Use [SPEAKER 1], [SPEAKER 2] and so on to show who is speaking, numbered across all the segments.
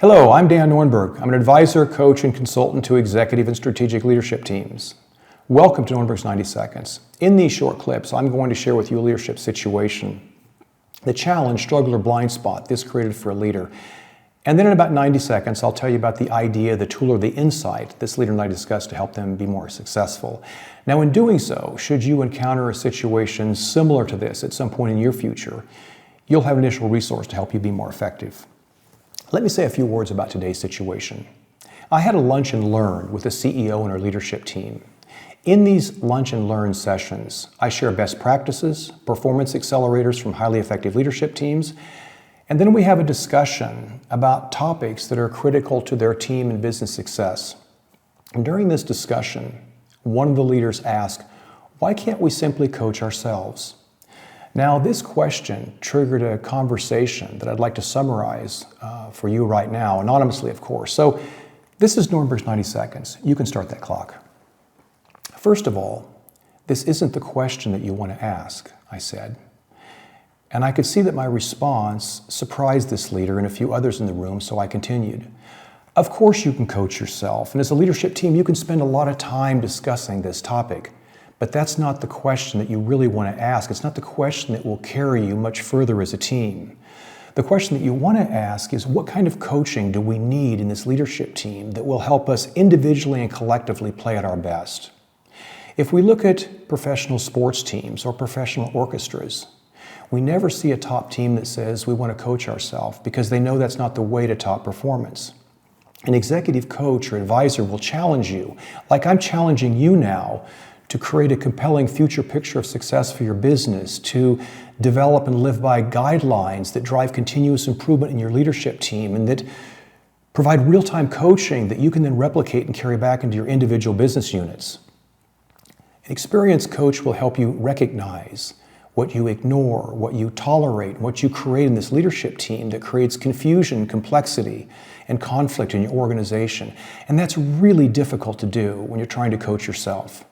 [SPEAKER 1] Hello, I'm Dan Norenberg. I'm an advisor, coach, and consultant to executive and strategic leadership teams. Welcome to NORENBERG'S 90 Seconds. In these short clips, I'm going to share with you a leadership situation, the challenge, struggle, or blind spot this created for a leader. And then in about 90 seconds, I'll tell you about the idea, the tool, or the insight this leader and I discussed to help them be more successful. Now, in doing so, should you encounter a situation similar to this at some point in your future, you'll have an initial resource to help you be more effective. Let me say a few words about today's situation. I had a lunch and learn with the CEO and our leadership team. In these lunch and learn sessions, I share best practices, performance accelerators from highly effective leadership teams, and then we have a discussion about topics that are critical to their team and business success. And during this discussion, one of the leaders asked, "Why can't we simply coach ourselves?" Now, this question triggered a conversation that I'd like to summarize for you right now, anonymously, of course. So this is NORENBERG'S 90 Seconds. You can start that clock. First of all, this isn't the question that you want to ask, I said. And I could see that my response surprised this leader and a few others in the room, so I continued. Of course you can coach yourself, and as a leadership team, you can spend a lot of time discussing this topic. But that's not the question that you really want to ask. It's not the question that will carry you much further as a team. The question that you want to ask is, what kind of coaching do we need in this leadership team that will help us individually and collectively play at our best? If we look at professional sports teams or professional orchestras, we never see a top team that says we want to coach ourselves because they know that's not the way to top performance. An executive coach or advisor will challenge you, like I'm challenging you now, to create a compelling future picture of success for your business, to develop and live by guidelines that drive continuous improvement in your leadership team and that provide real-time coaching that you can then replicate and carry back into your individual business units. An experienced coach will help you recognize what you ignore, what you tolerate, what you create in this leadership team that creates confusion, complexity, and conflict in your organization. And that's really difficult to do when you're trying to coach yourself.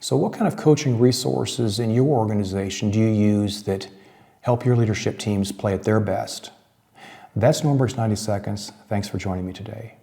[SPEAKER 1] So what kind of coaching resources in your organization do you use that help your leadership teams play at their best? That's NORENBERG'S 90 Seconds. Thanks for joining me today.